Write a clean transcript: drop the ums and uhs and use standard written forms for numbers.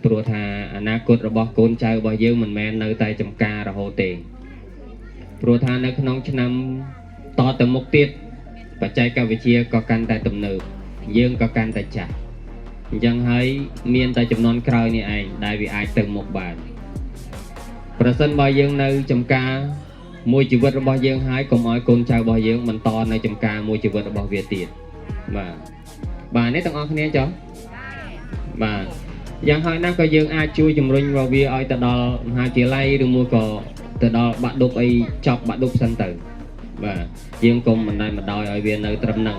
ព្រោះថាអនាគតរបស់កូនចៅរបស់យើងមិនមែននៅតែចំការរហូតទេព្រោះថានៅក្នុងឆ្នាំតទៅមុខទៀតបច្ចេកវិទ្យាក៏កាន់តែទំនើបយើងក៏កាន់តែចាស់អញ្ចឹងហើយមានតែចំនួនក្រោយនេះឯងដែលវាអាចទៅមុខបានប្រសិនបើយើងនៅចំការមួយជីវិតរបស់យើងហើយកុំឲ្យកូនចៅរបស់យើងបន្តនៅចំការមួយជីវិតរបស់វាទៀតបាទនេះទាំងអស់គ្នាចុះបាទយ៉ាងហើយណាស់ក៏យើងអាចជួយជំរុញរបស់វាឲ្យទៅដល់មហាវិទ្យាល័យឬមួយក៏ទៅដល់បាក់ឌុបអីចប់បាក់ឌុបសិនទៅបាទយើងកុំមិនដែលមកដោយឲ្យវានៅត្រឹមហ្នឹង